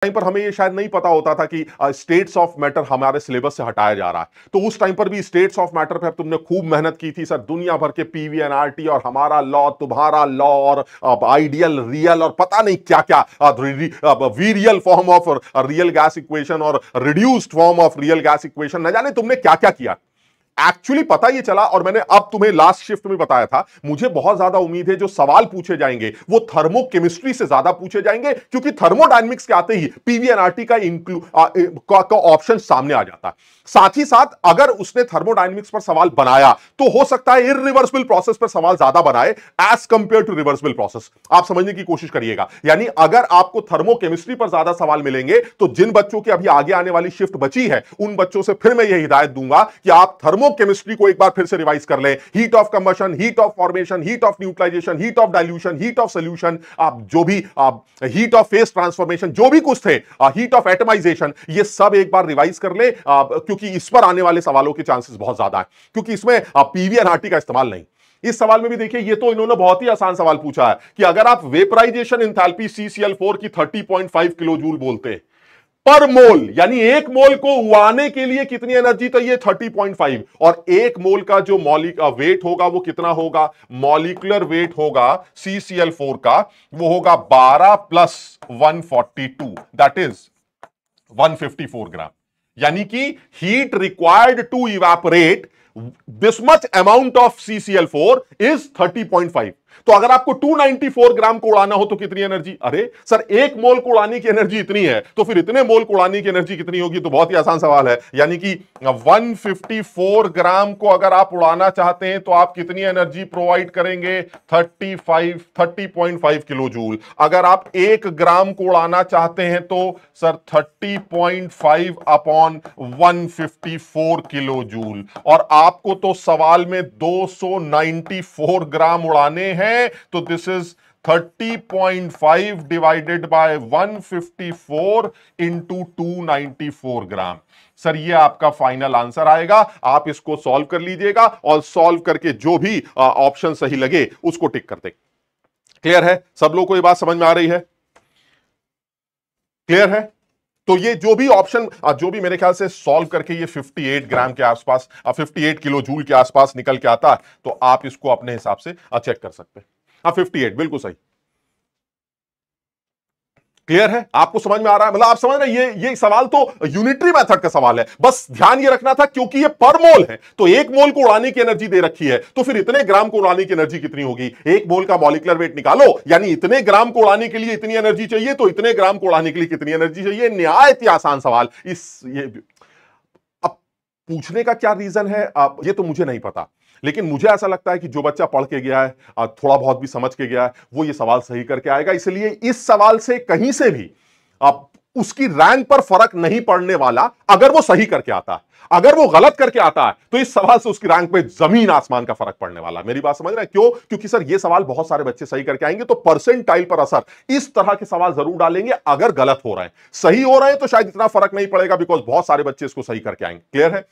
Time पर हमें ये शायद नहीं पता होता था कि स्टेट्स ऑफ मैटर हमारे सिलेबस से हटाया जा रहा है। तो उस टाइम पर भी स्टेट्स ऑफ मैटर पर तुमने खूब मेहनत की थी सर, दुनिया भर के पीवीएनआरटी और हमारा लॉ, तुम्हारा लॉ और आइडियल, रियल और पता नहीं क्या क्या, virial form of real gas equation और reduced form of real gas equation, न जाने तुमने क्या क्या किया। एक्चुअली पता ये चला, और मैंने अब तुम्हें लास्ट शिफ्ट में बताया था, मुझे बहुत ज्यादा उम्मीद है जो सवाल पूछे जाएंगे वो थर्मोकेमिस्ट्री से ज्यादा पूछे जाएंगे, क्योंकि थर्मोडायनेमिक्स के आते ही पीवीएनआरटी का ऑप्शन सामने आ जाता है। साथ ही साथ अगर उसने थर्मोडायनेमिक्स पर सवाल बनाया तो हो सकता है इरिवर्सिबल प्रोसेस पर सवाल ज्यादा बनाए as compare to reversible process. आप समझने की कोशिश करिएगा, यानी अगर आपको थर्मोकेमिस्ट्री पर ज्यादा सवाल मिलेंगे तो जिन बच्चों की अभी आगे आने वाली शिफ्ट बची है उन बच्चों से फिर मैं यह हिदायत दूंगा कि आप थर्मोकेमिस्ट्री को एक बार फिर से रिवाइज कर लें। Heat of combustion, heat of formation, heat of neutralisation, heat of dilution, heat of solution, आप जो भी हीट ऑफ फेस ट्रांसफॉर्मेशन, जो भी कुछ थे, हीट ऑफ एटमाइजेशन, ये सब एक बार रिवाइज कर ले, क्योंकि इस पर आने वाले सवालों के चांसेस बहुत ज्यादा है, क्योंकि इसमें पीवीएनआरटी का इस्तेमाल नहीं। इस सवाल में भी देखिए, ये तो इन्होंने बहुत ही आसान सवाल पूछा है कि अगर आप वेपराइजेशन एंथैल्पी CCl4 की 30.5 किलो जूल बोलते हैं पर मोल, यानी एक मोल को उड़ाने के लिए कितनी एनर्जी चाहिए 30.5, और एक मोल का जो वेट होगा वो कितना होगा, मॉलिक्यूलर वेट होगा CCl4 का, वो होगा 12 + 142, दैट इज 154 ग्राम। यानी कि heat required to evaporate this much amount of CCl4 is 30.5। तो अगर आपको 294 ग्राम को उड़ाना हो तो कितनी एनर्जी, अरे सर एक मोल को उड़ाने की एनर्जी इतनी है तो फिर इतने मोल को उड़ाने की एनर्जी कितनी होगी, तो बहुत ही आसान सवाल है। यानी कि 154 ग्राम को अगर आप उड़ाना चाहते हैं तो आप कितनी एनर्जी प्रोवाइड करेंगे, 30.5 किलो जूल। अगर आप 1 ग्राम को उड़ाना चाहते हैं तो सर 30.5 अपॉन 154 किलो जूल, और आपको तो सवाल में 294 ग्राम उड़ाने हैं, तो this is 30.5 divided by 154 into 294 gram. Sir ये आपका फाइनल आंसर आएगा। आप इसको सॉल्व कर लीजिएगा और सॉल्व करके जो भी ऑप्शन सही लगे उसको टिक कर दे। क्लियर है सब लोगों को, ये बात समझ में आ रही है, क्लियर है? तो ये जो भी ऑप्शन, जो भी मेरे ख्याल से सॉल्व करके ये 58 ग्राम के आसपास, 58 किलो जूल के आसपास निकल के आता है, तो आप इसको अपने हिसाब से चेक कर सकते हैं। 58 बिल्कुल सही। क्लियर है? आपको समझ में आ रहा है? मतलब आप समझ रहे हैं, ये सवाल तो यूनिटरी मेथड का सवाल है, बस ध्यान ये रखना था क्योंकि ये पर मोल है, तो एक मोल को उड़ाने की एनर्जी दे रखी है, तो फिर इतने ग्राम को उड़ाने की एनर्जी कितनी होगी, एक मोल का मॉलिक्यूलर वेट निकालो, यानी इतने ग्राम को उड़ाने के लिए इतनी एनर्जी चाहिए, तो इतने ग्राम को उड़ाने के लिए कितनी एनर्जी चाहिए। निहायत ही आसान सवाल। अब पूछने का क्या रीजन है ये तो मुझे नहीं पता, लेकिन मुझे ऐसा लगता है कि जो बच्चा पढ़ के गया है, थोड़ा बहुत भी समझ के गया है, वो ये सवाल सही करके आएगा। इसलिए इस सवाल से कहीं से भी उसकी रैंक पर फर्क नहीं पड़ने वाला अगर वो सही करके आता है। अगर वो गलत करके आता है तो इस सवाल से उसकी रैंक पे जमीन आसमान का फर्क पड़ने वाला। मेरी बात समझ रहे हैं? क्यों? क्योंकि सर ये सवाल बहुत सारे बच्चे सही करके आएंगे तो परसेंटाइल पर असर इस तरह के सवाल जरूर डालेंगे। अगर गलत हो रहे हैं, सही हो रहे हैं तो शायद इतना फर्क नहीं पड़ेगा, बिकॉज बहुत सारे बच्चे इसको सही करके आएंगे। क्लियर है?